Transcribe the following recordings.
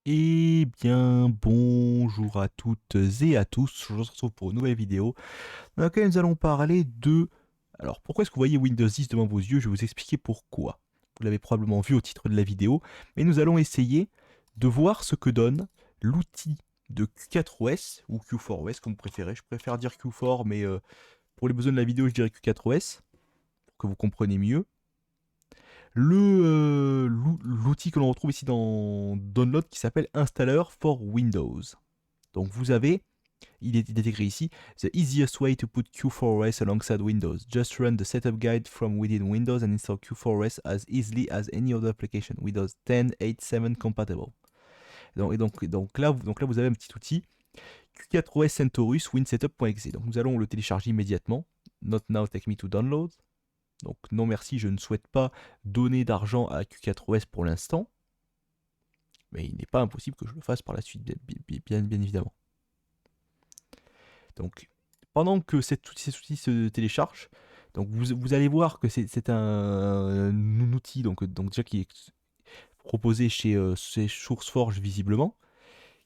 Eh bien, bonjour à toutes et à tous, je vous retrouve pour une nouvelle vidéo dans laquelle nous allons parler de... Alors, pourquoi est-ce que vous voyez Windows 10 devant vos yeux? Je vais vous expliquer pourquoi. Vous l'avez probablement vu au titre de la vidéo, mais nous allons essayer de voir ce que donne l'outil de Q4OS, ou Q4OS comme vous préférez. Je préfère dire Q4, mais pour les besoins de la vidéo, je dirais Q4OS, pour que vous compreniez mieux. L'outil que l'on retrouve ici dans Download qui s'appelle Installer for Windows. Donc vous avez, il est écrit ici, The easiest way to put Q4OS alongside Windows. Just run the setup guide from within Windows and install Q4OS as easily as any other application. Windows 10, 8, 7 compatible. Donc là, vous avez un petit outil, Q4OS CentOS WinSetup.exe. Donc nous allons le télécharger immédiatement. Not now, take me to download. Donc non merci, je ne souhaite pas donner d'argent à Q4OS pour l'instant. Mais il n'est pas impossible que je le fasse par la suite, bien évidemment. Donc pendant que cet outil se télécharge, donc vous allez voir que c'est un outil donc déjà qui est proposé chez SourceForge visiblement,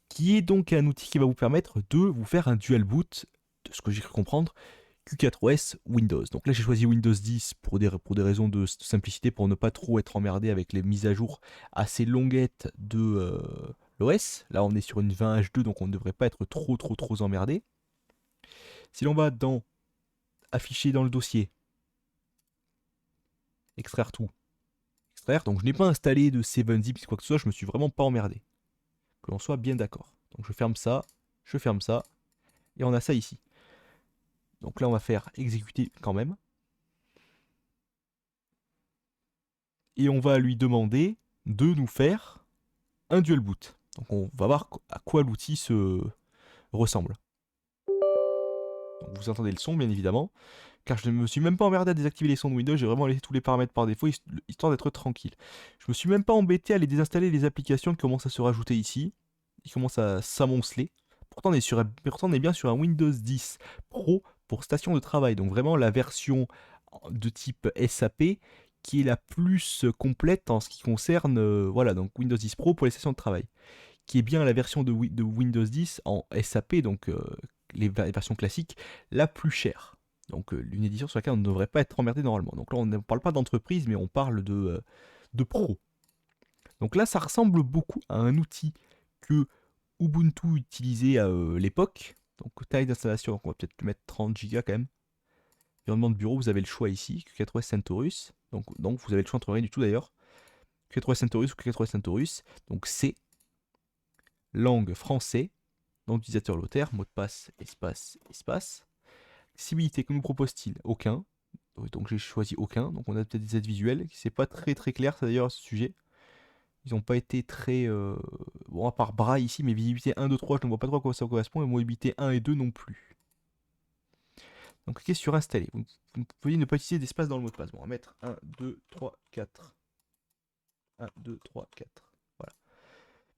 qui est donc un outil qui va vous permettre de vous faire un dual boot, de ce que j'ai cru comprendre, Q4OS Windows. Donc là j'ai choisi Windows 10 pour des raisons de simplicité, pour ne pas trop être emmerdé avec les mises à jour assez longuettes de l'OS. Là on est sur une 20H2 donc on ne devrait pas être trop emmerdé. Si l'on va dans afficher dans le dossier, extraire tout, extraire, donc je n'ai pas installé de 7-zip quoi que ce soit, je me suis vraiment pas emmerdé. Que l'on soit bien d'accord. Donc je ferme ça, et on a ça ici. Donc là on va faire exécuter quand même. Et on va lui demander de nous faire un dual boot. Donc on va voir à quoi l'outil se ressemble. Donc vous entendez le son bien évidemment, car je ne me suis même pas emmerdé à désactiver les sons de Windows, j'ai vraiment laissé tous les paramètres par défaut, histoire d'être tranquille. Je me suis même pas embêté à aller désinstaller les applications qui commencent à se rajouter ici, qui commencent à s'amonceler. Pourtant on est bien sur un Windows 10 Pro pour station de travail, donc vraiment la version de type SAP qui est la plus complète en ce qui concerne voilà, donc Windows 10 Pro pour les stations de travail, qui est bien la version de Windows 10 en SAP, donc les versions classiques, la plus chère. Donc une édition sur laquelle on ne devrait pas être emmerdé normalement. Donc là on ne parle pas d'entreprise mais on parle de pro. Donc là ça ressemble beaucoup à un outil que Ubuntu utilisait à l'époque. Donc taille d'installation, on va peut-être mettre 30 Go quand même. Environnement de bureau, vous avez le choix ici, Q4OS CentOS. Donc vous avez le choix entre rien du tout d'ailleurs. Q4OS CentOS ou Q4OS CentOS. Donc c'est langue français, nom d'utilisateur Lothaire, mot de passe, espace, espace. Accessibilité, que nous propose-t-il? Aucun. Donc j'ai choisi aucun. Donc on a peut-être des aides visuelles. C'est pas très clair ça d'ailleurs à ce sujet. Ils n'ont pas été très... Bon, à part braille ici, mais visibilité 1, 2, 3, je ne vois pas trop à quoi ça correspond. Et mobilité 1 et 2 non plus. Donc cliquez sur installer. Vous pouvez ne pas utiliser d'espace dans le mot de passe. Bon, on va mettre 1, 2, 3, 4. 1, 2, 3, 4. Voilà.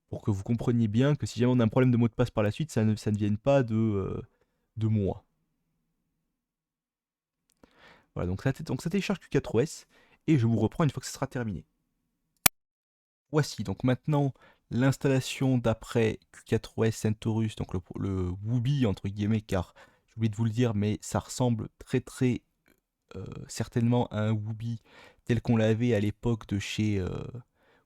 Pour que vous compreniez bien que si jamais on a un problème de mot de passe par la suite, ça ne vienne pas de moi. Voilà, donc ça télécharge Q4OS et je vous reprends une fois que ce sera terminé. Voici donc maintenant l'installation d'après Q4OS CentOS, donc le Wooby entre guillemets, car j'ai oublié de vous le dire, mais ça ressemble très certainement à un Wooby tel qu'on l'avait à l'époque de chez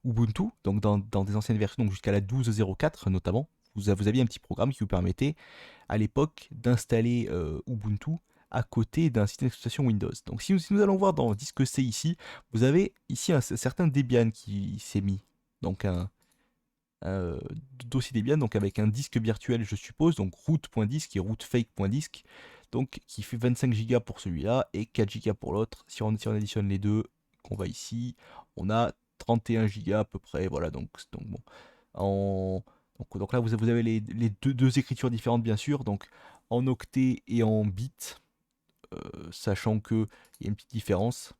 Ubuntu, donc dans des anciennes versions, donc jusqu'à la 12.04 notamment. Vous aviez un petit programme qui vous permettait à l'époque d'installer Ubuntu à côté d'un système d'exploitation Windows. Donc si nous allons voir dans disque C ici, vous avez ici un certain Debian qui s'est mis. Donc un dossier Debian, donc avec un disque virtuel je suppose, donc root.disk et rootfake.disk, donc qui fait 25 Go pour celui-là et 4 Go pour l'autre. Si on additionne les deux, qu'on va ici, on a 31 Go à peu près, voilà, donc bon. Donc là vous avez les deux écritures différentes bien sûr, donc en octet et en bits, sachant qu'il y a une petite différence.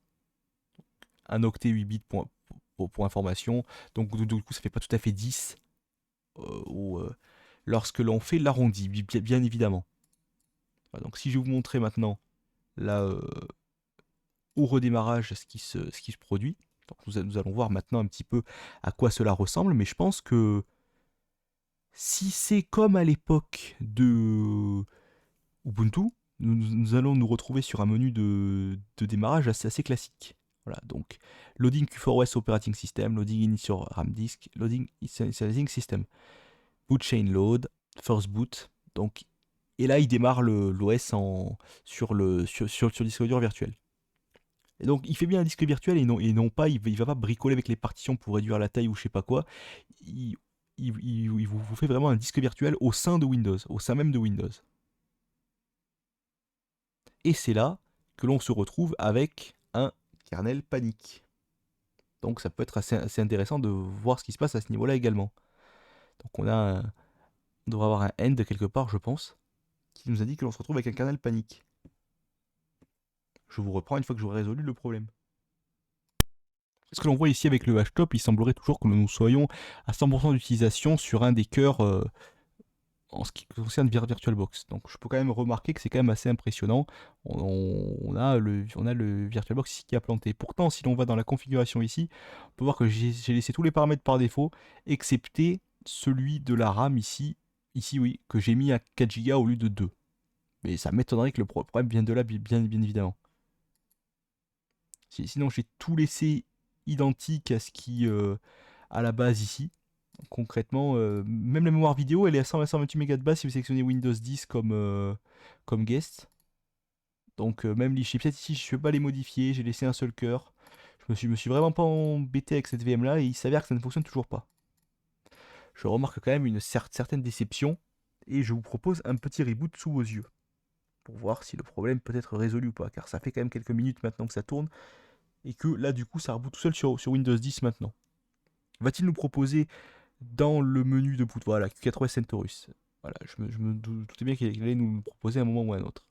Un octet 8 bits pour information, donc du coup ça fait pas tout à fait 10 lorsque l'on fait l'arrondi, bien évidemment. Voilà, donc si je vais vous montrer maintenant là au redémarrage ce qui se produit, donc nous allons voir maintenant un petit peu à quoi cela ressemble, mais je pense que Si c'est comme à l'époque de Ubuntu, nous allons nous retrouver sur un menu de démarrage assez classique. Voilà, donc loading Q4OS Operating System, loading init RAM disk, loading initializing system, boot chain load, first boot. Donc, et là, il démarre l'OS sur le disque dur virtuel. Et donc, il fait bien un disque virtuel et non pas, il va pas bricoler avec les partitions pour réduire la taille ou je sais pas quoi. Il, il vous fait vraiment un disque virtuel au sein de Windows, au sein même de Windows. Et c'est là que l'on se retrouve avec un kernel panique. Donc ça peut être assez intéressant de voir ce qui se passe à ce niveau-là également. Donc on devrait avoir un end quelque part, je pense, qui nous indique que l'on se retrouve avec un kernel panique. Je vous reprends une fois que j'aurai résolu le problème. Ce que l'on voit ici avec le htop, il semblerait toujours que nous soyons à 100% d'utilisation sur un des cœurs en ce qui concerne VirtualBox. Donc je peux quand même remarquer que c'est quand même assez impressionnant. On a le VirtualBox ici qui a planté. Pourtant, si l'on va dans la configuration ici, on peut voir que j'ai laissé tous les paramètres par défaut, excepté celui de la RAM ici. Ici, oui, que j'ai mis à 4 Go au lieu de 2. Mais ça m'étonnerait que le problème vienne de là, bien évidemment. Sinon, j'ai tout laissé identique à ce qui à la base ici. Concrètement, même la mémoire vidéo, elle est à 128 Mb de base si vous sélectionnez Windows 10 comme guest. Donc même les chipsets ici, je ne vais pas les modifier, j'ai laissé un seul cœur. Je me suis vraiment pas embêté avec cette VM là et il s'avère que ça ne fonctionne toujours pas. Je remarque quand même une certaine déception et je vous propose un petit reboot sous vos yeux pour voir si le problème peut être résolu ou pas, car ça fait quand même quelques minutes maintenant que ça tourne et que là du coup ça reboot tout seul sur Windows 10 maintenant. Va-t-il nous proposer dans le menu de boot, voilà, Q4OS Centaurus. Voilà, je me doutais bien qu'il allait nous le proposer à un moment ou à un autre.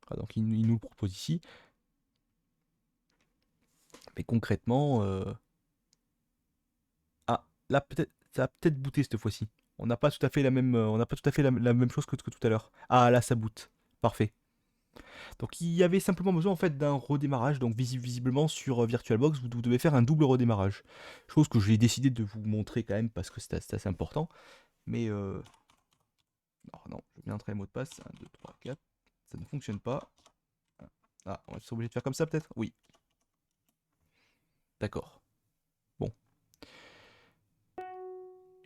Voilà, donc il nous le propose ici. Mais concrètement, ah, là peut-être, ça a peut-être booté cette fois-ci. On n'a pas tout à fait la même, on n'a pas tout à fait la même chose que tout à l'heure. Ah là, ça boot. Parfait. Donc il y avait simplement besoin en fait d'un redémarrage. Donc visiblement sur VirtualBox, vous devez faire un double redémarrage. Chose que j'ai décidé de vous montrer quand même parce que c'est assez important. Mais alors non, je vais bien entrer le mot de passe. 1, 2, 3, 4. Ça ne fonctionne pas. Ah, on va être obligé de faire comme ça peut-être. Oui. D'accord. Bon.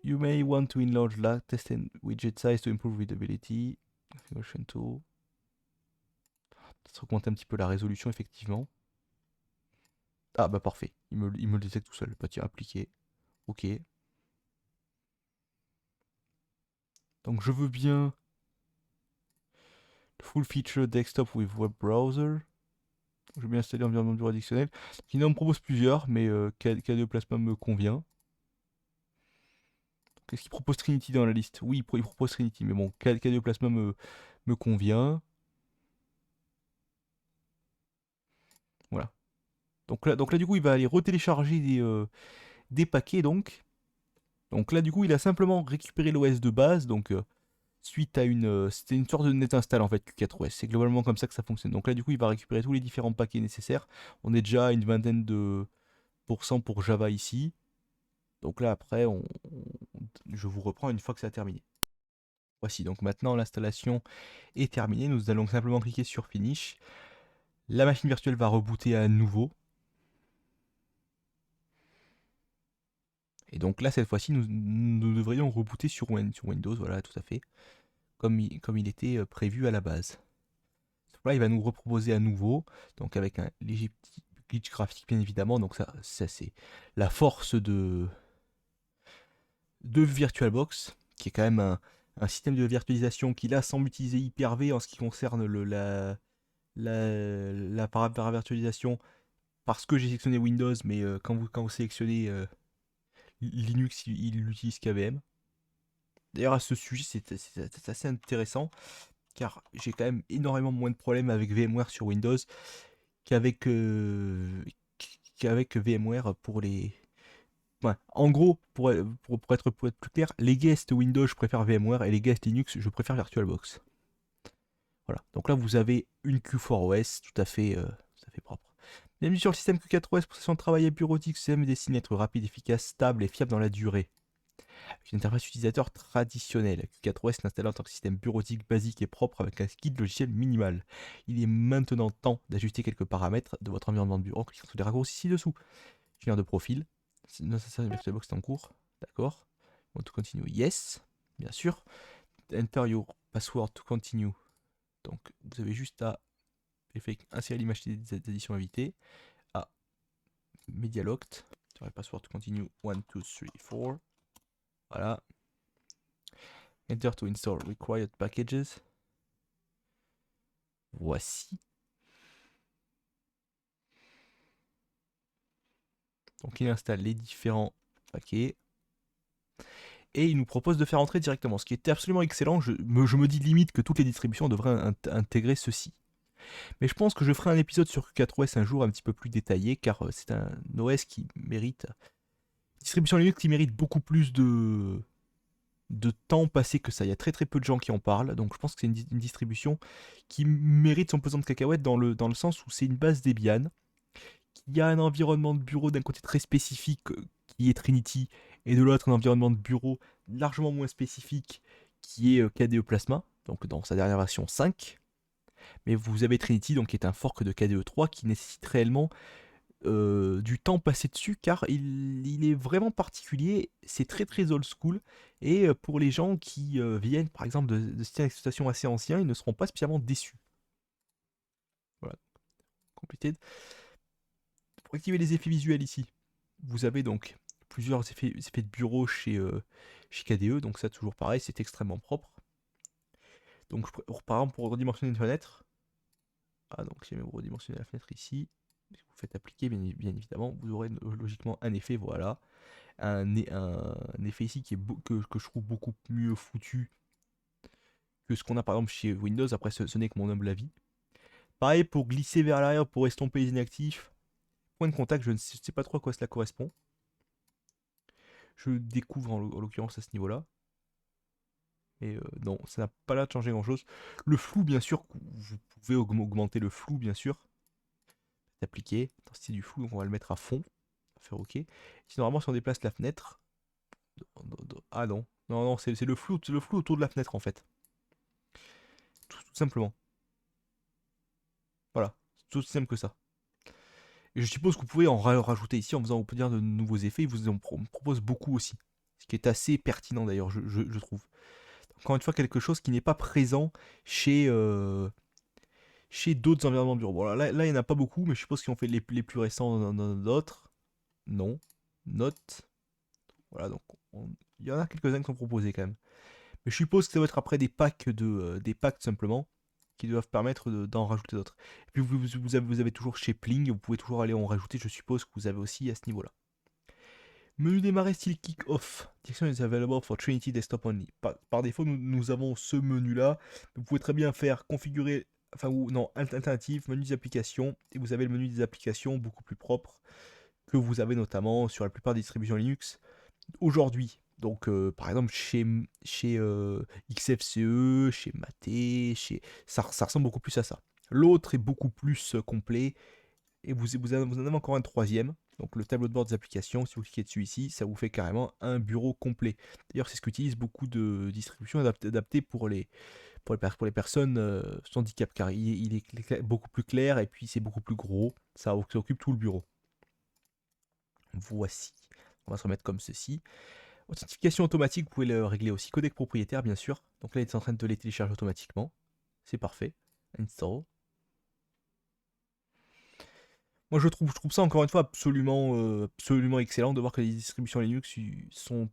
You may want to enlarge latest and widget size to improve readability. Configuration tool. Ça augmente un petit peu la résolution effectivement. Ah bah parfait. Il me le détecte tout seul. Bah tiens, appliquer. Ok. Donc je veux bien full feature desktop with web browser. Je veux bien installer environnement de bureau additionnel. Il en me propose plusieurs, mais K2 Plasma me convient. Qu'est-ce qu'il propose Trinity dans la liste? Oui, il propose Trinity, mais bon, K2 Plasma me convient. Voilà. Donc là, du coup, il va aller retélécharger des paquets, donc. Donc là, du coup, il a simplement récupéré l'OS de base, donc suite à c'était une sorte de net install en fait, Q4OS. C'est globalement comme ça que ça fonctionne. Donc là, du coup, il va récupérer tous les différents paquets nécessaires. On est déjà à une vingtaine de pourcents pour Java ici. Donc là, après, je vous reprends une fois que ça a terminé. Voici, donc maintenant l'installation est terminée. Nous allons simplement cliquer sur Finish. La machine virtuelle va rebooter à nouveau. Et donc là, cette fois-ci, nous devrions rebooter sur Windows, voilà, tout à fait, comme il était prévu à la base. Là, il va nous reproposer à nouveau, donc avec un léger petit glitch graphique, bien évidemment. Donc ça c'est la force de VirtualBox, qui est quand même un système de virtualisation qui là semble utiliser Hyper-V en ce qui concerne la paravirtualisation, parce que j'ai sélectionné Windows, mais quand vous sélectionnez Linux, il utilise KVM. D'ailleurs, à ce sujet, c'est assez intéressant, car j'ai quand même énormément moins de problèmes avec VMware sur Windows qu'avec VMware pour les... Ouais, en gros, pour être plus clair, les guests Windows, je préfère VMware, et les guests Linux, je préfère VirtualBox. Voilà, donc là, vous avez une Q4OS tout à fait propre. Bienvenue sur le système Q4OS pour session de travail et bureautique. Ce système est destiné à être rapide, efficace, stable et fiable dans la durée. Une interface utilisateur traditionnelle. Q4OS est installé en tant que système bureautique basique et propre avec un kit logiciel minimal. Il est maintenant temps d'ajuster quelques paramètres de votre environnement de bureau en cliquant sur les raccourcis ci-dessous. Gestionnaire de profil. Nécessaire VirtualBox est en cours. D'accord. Want to continue. Yes. Bien sûr. Enter your password to continue. Donc vous avez juste à insérer l'image des additions invitées. À MediaLocked. Sur le password to continue 1, 2, 3, 4. Voilà. Enter to install required packages. Voici. Donc il installe les différents paquets. Et il nous propose de faire entrer directement, ce qui était absolument excellent. Je me dis limite que toutes les distributions devraient intégrer ceci. Mais je pense que je ferai un épisode sur Q4OS un jour un petit peu plus détaillé, car c'est un OS qui mérite... Distribution Linux qui mérite beaucoup plus de temps passé que ça. Il y a très peu de gens qui en parlent, donc je pense que c'est une distribution qui mérite son pesant de cacahuètes dans le sens où c'est une base Debian, qui a un environnement de bureau d'un côté très spécifique qui est Trinity, et de l'autre un environnement de bureau largement moins spécifique qui est KDE Plasma, donc dans sa dernière version 5. Mais vous avez Trinity, donc qui est un fork de KDE 3 qui nécessite réellement du temps passé dessus, car il est vraiment particulier, c'est très old school, et pour les gens qui viennent par exemple de systèmes d'exploitation assez anciens, ils ne seront pas spécialement déçus. Voilà, completed. Pour activer les effets visuels ici, vous avez donc plusieurs effets de bureau chez KDE, donc ça toujours pareil, c'est extrêmement propre. Donc par exemple pour redimensionner une fenêtre, donc si vous redimensionnez la fenêtre ici, si vous faites appliquer bien évidemment, vous aurez logiquement un effet, voilà. Un effet ici qui est que je trouve beaucoup mieux foutu que ce qu'on a par exemple chez Windows, après ce n'est que mon humble avis. Pareil pour glisser vers l'arrière, pour estomper les inactifs. Point de contact, je ne sais pas trop à quoi cela correspond. Je découvre en l'occurrence à ce niveau-là. Et non, ça n'a pas l'air de changer grand-chose. Le flou, bien sûr, vous pouvez augmenter le flou, bien sûr. Appliquer, intensité du flou, donc on va le mettre à fond. On va faire OK. Si normalement, si on déplace la fenêtre... Ah non, non, c'est le flou autour de la fenêtre en fait. Tout simplement. Voilà, c'est aussi simple que ça. Et je suppose que vous pouvez en rajouter ici en faisant, on peut dire, de nouveaux effets. Il vous en propose beaucoup aussi. Ce qui est assez pertinent d'ailleurs, je trouve. Encore une fois, quelque chose qui n'est pas présent chez d'autres environnements de bureau. Bon, là, il n'y en a pas beaucoup, mais je suppose qu'ils ont fait les plus récents dans d'autres. Non. Note. Voilà, donc il y en a quelques-uns qui sont proposés quand même. Mais je suppose que ça doit être après des packs simplement, qui doivent permettre d'en rajouter d'autres. Et puis vous avez toujours chez Pling, vous pouvez toujours aller en rajouter, je suppose que vous avez aussi à ce niveau-là. Menu démarrer style kick-off. Direction is available for Trinity Desktop only. Par défaut, nous avons ce menu-là. Vous pouvez très bien faire configurer, alternative, menu des applications, et vous avez le menu des applications beaucoup plus propre que vous avez notamment sur la plupart des distributions Linux aujourd'hui. Donc par exemple chez XFCE, chez Mate, ça ressemble beaucoup plus à ça. L'autre est beaucoup plus complet, et vous en avez encore un troisième. Donc le tableau de bord des applications, si vous cliquez dessus ici, ça vous fait carrément un bureau complet. D'ailleurs c'est ce qu'utilisent beaucoup de distributions adaptées pour les personnes handicap, car il est beaucoup plus clair et puis c'est beaucoup plus gros, ça occupe tout le bureau. Voici, on va se remettre comme ceci. Authentification automatique, vous pouvez le régler aussi. Codec propriétaire, bien sûr. Donc là, il est en train de les télécharger automatiquement. C'est parfait. Install. Moi, je trouve ça encore une fois absolument excellent de voir que les distributions Linux sont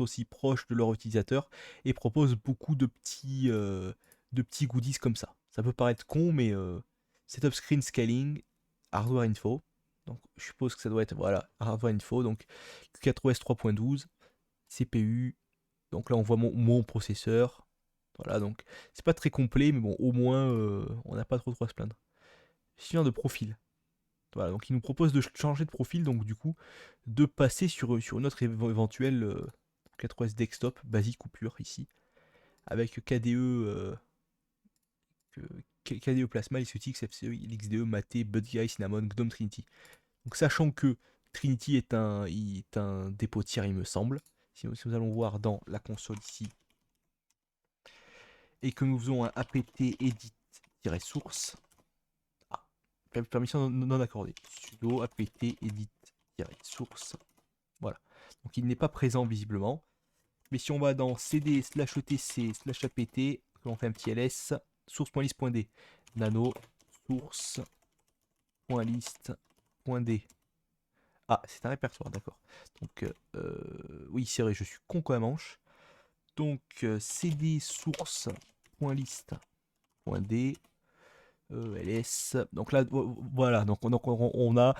aussi proches de leurs utilisateurs et proposent beaucoup de petits goodies comme ça. Ça peut paraître con, mais setup screen scaling, hardware info. Donc, je suppose que ça doit être, voilà, hardware info. Donc, Q4OS 3.12. CPU, donc là on voit mon processeur, voilà, donc c'est pas très complet, mais bon, au moins on n'a pas trop à se plaindre. Gestionnaire de profil, voilà, donc il nous propose de changer de profil, donc du coup de passer sur une autre éventuelle 4OS desktop, basique ou pure ici, avec KDE Plasma, LXUTX, FCE, LXDE, Mate, BudGuy, Cinnamon, GNOME, Trinity. Donc sachant que Trinity est un dépôt tiers, il me semble, si nous allons voir dans la console ici, et que nous faisons un apt edit-source, permission non accordée, sudo apt edit-source, voilà. Donc il n'est pas présent visiblement. Mais si on va dans cd/etc/apt, on fait un petit ls, source.list.d, nano source.list.d. Ah, c'est un répertoire, d'accord. Donc, oui, c'est vrai, je suis con comme un manche. Donc, cd source.list.d, ls. Donc là, voilà, donc on a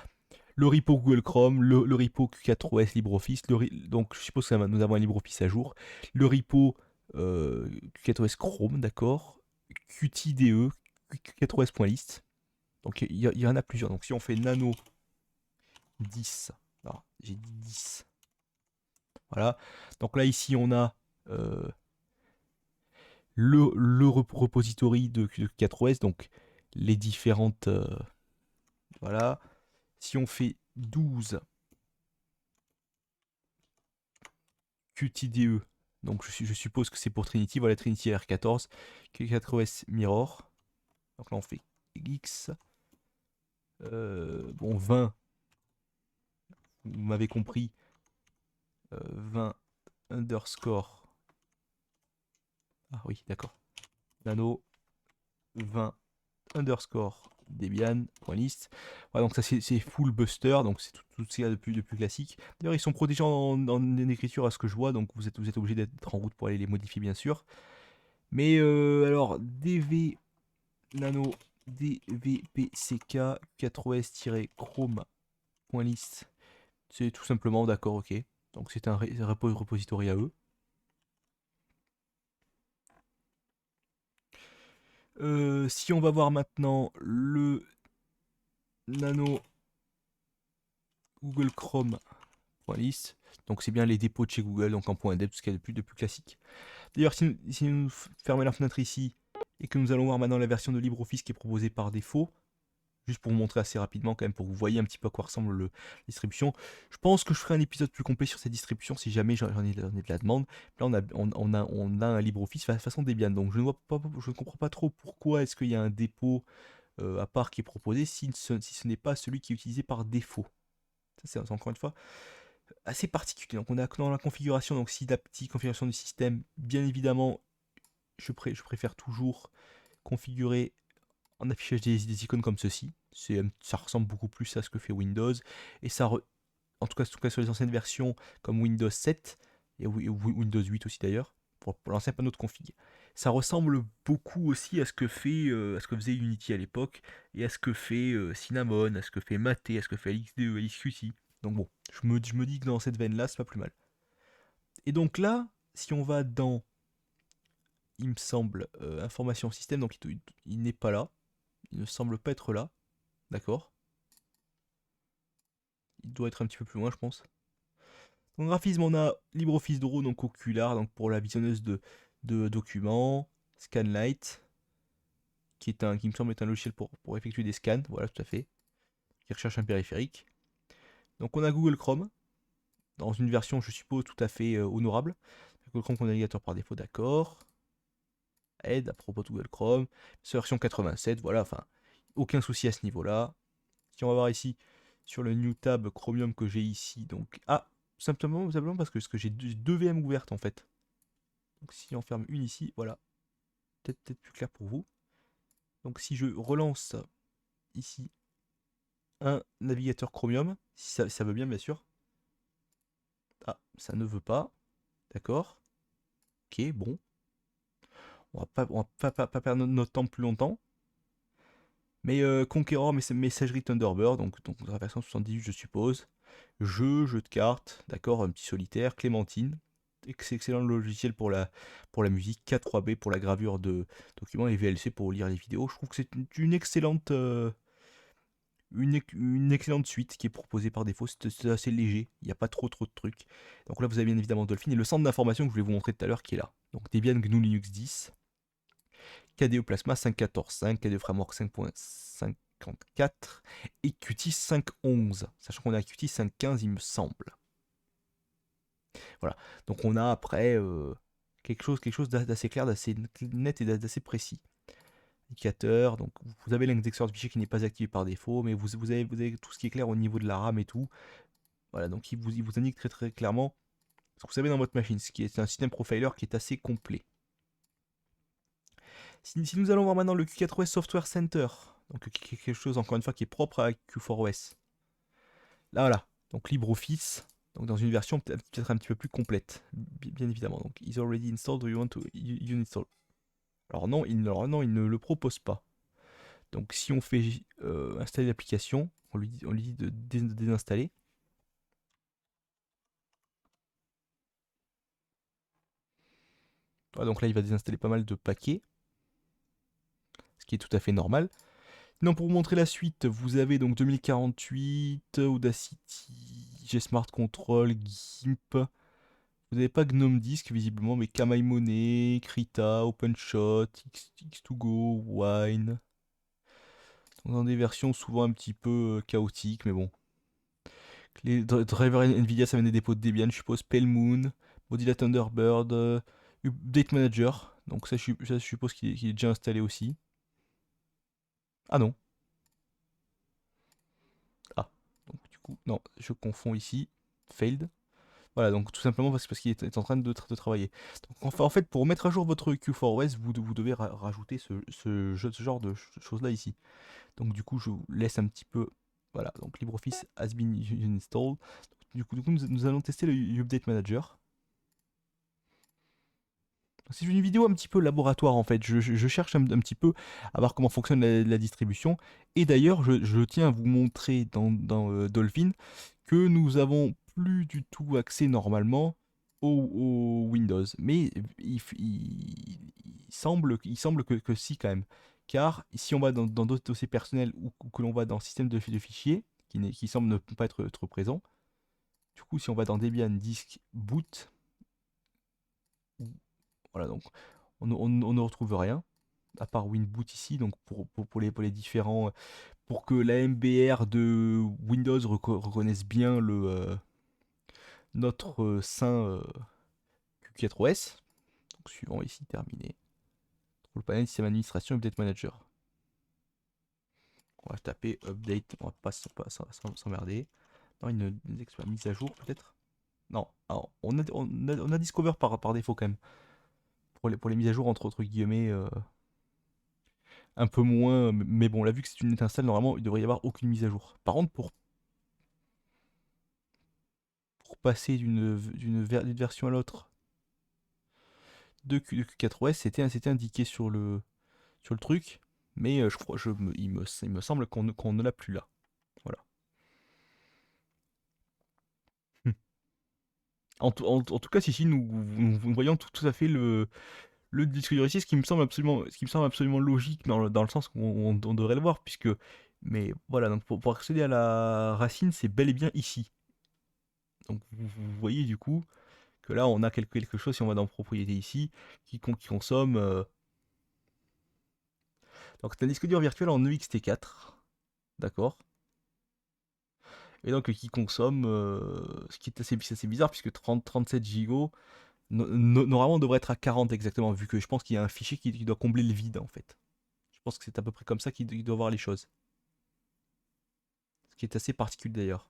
le repo Google Chrome, le repo Q4OS LibreOffice, donc je suppose que nous avons un LibreOffice à jour, le repo Q4OS Chrome, d'accord, QTDE, Q4OS.list, donc il y en a plusieurs. Donc si on fait nano 10, alors j'ai dit 10, voilà, donc là ici on a le repository de Q4OS, donc les différentes, voilà, si on fait 12 QTDE, donc je suppose que c'est pour Trinity, voilà Trinity R14, Q4OS Mirror, donc là on fait X, bon 20, vous m'avez compris, 20 underscore, ah oui d'accord, nano 20 underscore Debian.list. Voilà, donc ça c'est full buster, donc c'est tout ce qu'il y a de plus classique. D'ailleurs ils sont protégés en écriture à ce que je vois, donc vous êtes obligé d'être en route pour aller les modifier bien sûr. Mais alors dv nano dvpck 4os-chrome.list, c'est tout simplement d'accord, ok. Donc c'est un repository à eux. Si on va voir maintenant le nano Google Chrome.list, donc c'est bien les dépôts de chez Google, donc en .deb, tout ce qu'il y a de plus classique. D'ailleurs, si nous fermons la fenêtre ici et que nous allons voir maintenant la version de LibreOffice qui est proposée par défaut, juste pour vous montrer assez rapidement quand même, pour que vous voyez un petit peu à quoi ressemble la distribution. Je pense que je ferai un épisode plus complet sur cette distribution si jamais j'en ai de la demande. Là, on a un LibreOffice façon Debian, donc je ne comprends pas trop pourquoi est-ce qu'il y a un dépôt à part qui est proposé si ce n'est pas celui qui est utilisé par défaut. Ça, c'est encore une fois assez particulier. Donc on a dans la configuration, donc si la petite configuration du système, bien évidemment, je préfère toujours configurer en affichage des icônes comme ceci. Ça ressemble beaucoup plus à ce que fait Windows. Et ça, en tout cas sur les anciennes versions comme Windows 7 et Windows 8 aussi d'ailleurs, pour l'ancien panneau de config. Ça ressemble beaucoup aussi à ce que faisait Unity à l'époque et à ce que fait Cinnamon, à ce que fait Mate, à ce que fait LXDE, LXQT. Donc bon, je me dis que dans cette veine-là, c'est pas plus mal. Et donc là, si on va dans, il me semble, information système, donc il n'est pas là. Il ne semble pas être là. D'accord. Il doit être un petit peu plus loin, je pense. Donc graphisme, on a LibreOffice Draw, donc Ocular, donc pour la visionneuse de documents. Scanlight, qui me semble être un logiciel pour effectuer des scans. Voilà, tout à fait. Qui recherche un périphérique. Donc on a Google Chrome, dans une version, je suppose, tout à fait honorable. Google Chrome comme navigateur par défaut, d'accord. Aide à propos de Google Chrome. Version 87, voilà, enfin, aucun souci à ce niveau-là. Si on va voir ici, sur le new tab Chromium que j'ai ici, donc, simplement parce que j'ai deux VM ouvertes en fait. Donc si on ferme une ici, voilà, peut-être plus clair pour vous. Donc si je relance ici un navigateur Chromium, si ça veut bien sûr. Ah, ça ne veut pas. D'accord. Ok, bon. On va pas perdre notre temps plus longtemps. Mais Conqueror, messagerie Thunderbird, donc la version 78 je suppose. Jeu de cartes, d'accord, un petit solitaire, Clémentine. Excellent logiciel pour la musique, K3B pour la gravure de documents et VLC pour lire les vidéos. Je trouve que c'est une excellente suite qui est proposée par défaut. C'est assez léger, il n'y a pas trop de trucs. Donc là vous avez bien évidemment Dolphin et le centre d'information que je voulais vous montrer tout à l'heure qui est là. Donc Debian GNU Linux 10, KDE Plasma 5.14.5, KDE Framework 5.54 et Qt 5.11, sachant qu'on a Qt 5.15 il me semble. Voilà. Donc on a après quelque chose d'assez clair, d'assez net et d'assez précis. Indicateur, donc vous avez l'indexeur de fichier qui n'est pas activé par défaut, mais vous avez tout ce qui est clair au niveau de la RAM et tout. Voilà, donc il vous indique très très clairement ce que vous avez dans votre machine, ce qui est un système profiler qui est assez complet. Si nous allons voir maintenant le Q4OS Software Center, donc quelque chose encore une fois qui est propre à Q4OS. Là voilà, donc LibreOffice, donc dans une version peut-être un petit peu plus complète, bien évidemment. Donc is already installed, do you want to install? Alors non, il ne le propose pas. Donc si on fait installer l'application, on lui dit de désinstaller. Voilà, donc là il va désinstaller pas mal de paquets, ce qui est tout à fait normal. Non, pour vous montrer la suite, vous avez donc 2048, Audacity, G-Smart Control, GIMP. Vous n'avez pas GNOME Disk visiblement, mais Kamaimone, Krita, OpenShot, X2Go, Wine. Donc dans des versions souvent un petit peu chaotiques, mais bon. Les drivers Nvidia, ça vient des dépôts de Debian, je suppose. Pale Moon, Mozilla Thunderbird, Update Manager. Donc ça, je suppose qu'il est déjà installé aussi. Ah non. Ah. Donc du coup, non, je confonds ici. Failed. Voilà, donc tout simplement parce qu'il est en train de travailler. Donc, en fait, pour mettre à jour votre Q4OS, vous devez rajouter ce genre de choses-là ici. Donc du coup, je vous laisse un petit peu... Voilà, donc LibreOffice has been installed. Du coup, nous allons tester le Update Manager. C'est une vidéo un petit peu laboratoire en fait. Je cherche un petit peu à voir comment fonctionne la distribution. Et d'ailleurs, je tiens à vous montrer dans Dolphin que nous avons plus du tout accès normalement au Windows. Mais il semble que si quand même. Car si on va dans d'autres dossiers personnels ou que l'on va dans le système de fichiers, qui semble ne pas être présent, du coup si on va dans Debian Disk Boot, voilà donc on ne retrouve rien à part WinBoot ici, donc pour les différents, pour que la MBR de Windows reconnaisse bien notre saint Q4OS. Donc suivant ici, terminé. Pour le panel système administration Update Manager. On va taper Update, on va pas s'emmerder. Non, une mise à jour peut-être. Non, alors, on a Discover par défaut quand même. Pour les mises à jour entre guillemets. Un peu moins, mais bon, là vu que c'est une net install, normalement il devrait y avoir aucune mise à jour. Par contre, pour passer d'une version à l'autre de Q4OS, c'était indiqué sur le truc, mais je crois, il me semble qu'on ne l'a plus là. Voilà. Hmm. En tout cas, si nous voyons tout à fait le disque dur ici, ce qui me semble absolument logique dans le sens où on devrait le voir, puisque. Mais voilà, donc pour accéder à la racine, c'est bel et bien ici. Donc vous voyez du coup que là on a quelque chose, si on va dans propriété ici, qui consomme. Donc c'est un disque dur virtuel en EXT4, d'accord. Et donc qui consomme, ce qui est assez bizarre, puisque 37 Go, normalement on devrait être à 40 exactement, vu que je pense qu'il y a un fichier qui doit combler le vide en fait. Je pense que c'est à peu près comme ça qu'il doit voir les choses. Ce qui est assez particulier d'ailleurs.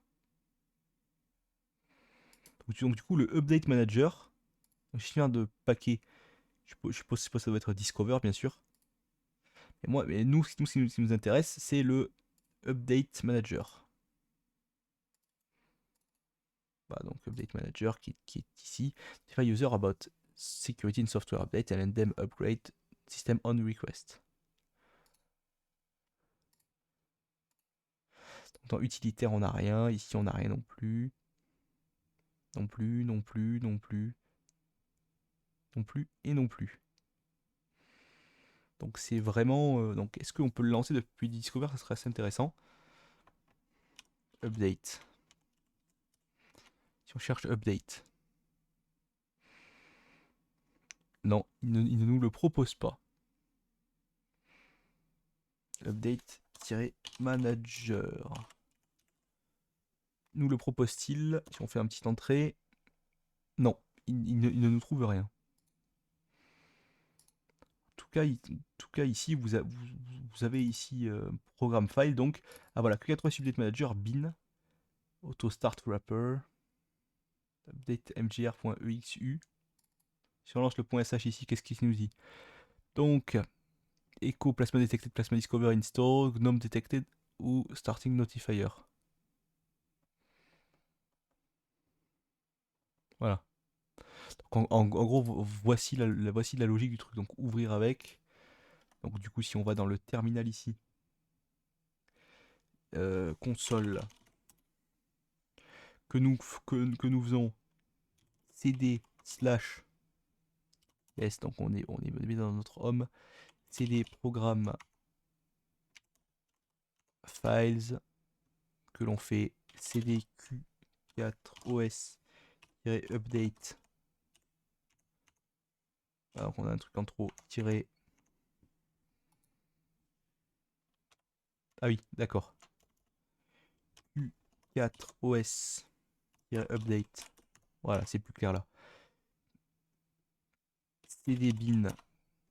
Donc, du coup le Update Manager, je viens de paquet, je suppose que ça doit être Discover bien sûr. Mais nous, ce qui nous intéresse, c'est le Update Manager. Voilà, donc Update Manager qui est ici. Notify user about security and software update and them upgrade system on request. Donc dans utilitaire, on n'a rien. Ici, on n'a rien non plus. Non plus, non plus, non plus. Non plus et non plus. Donc c'est vraiment... donc est-ce qu'on peut le lancer depuis Discover? Ça serait assez intéressant. Update. Si on cherche Update. Non, il ne nous le propose pas. Update-manager. Nous le propose-t-il? Si on fait un petit entrée. Non, il ne nous trouve rien. En tout cas ici, vous avez ici programme file, donc, ah voilà, Q4OS Update Manager, bin, auto start wrapper, update mgr.exu. Si on lance le .sh ici, qu'est-ce qu'il nous dit? Donc, echo plasma detected, plasma discover install, gnome detected ou starting notifier. Voilà. Donc, en gros, voici la logique du truc. Donc, ouvrir avec. Donc, du coup, si on va dans le terminal ici, console, que nous faisons cd slash yes, donc on est bien dans notre home, cd programme files, que l'on fait cd q4os update. Alors on a un truc en trop, tiré. Ah oui, d'accord. Q4os update. Voilà, c'est plus clair là. cd bin.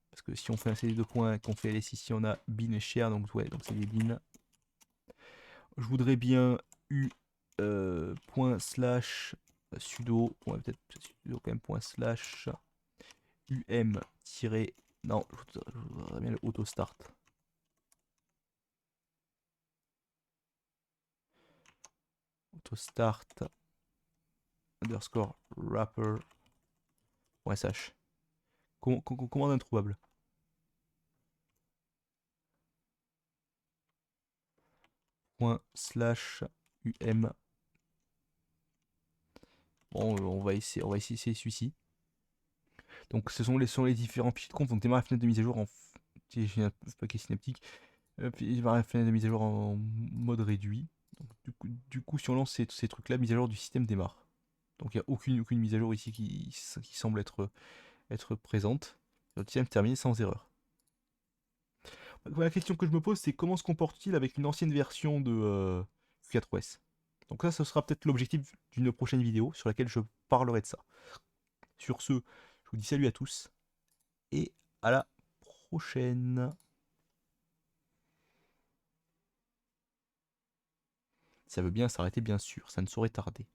Parce que si on fait un cd de points qu'on fait ls ici, on a bin share, donc ouais, donc cd bin. Je voudrais bien u point slash sudo, ouais, peut-être sudo quand même point slash um tiré, non, je voudrais bien le auto start. Auto start underscore wrapper point sh. Commande introuvable. Point slash um. Bon, on va essayer celui-ci. Donc ce sont les différents fichiers de conf. Donc démarre la fenêtre de mise à jour en j'ai un paquet synaptique. Démarre la fenêtre de mise à jour en mode réduit. Donc, du coup, si on lance ces trucs-là, mise à jour du système démarre. Donc il n'y a aucune mise à jour ici qui semble être présente. Le système terminé sans erreur. La question que je me pose, c'est comment se comporte-t-il avec une ancienne version de Q4OS. Donc ça, ce sera peut-être l'objectif d'une prochaine vidéo sur laquelle je parlerai de ça. Sur ce, je vous dis salut à tous et à la prochaine. Ça veut bien s'arrêter, bien sûr, ça ne saurait tarder.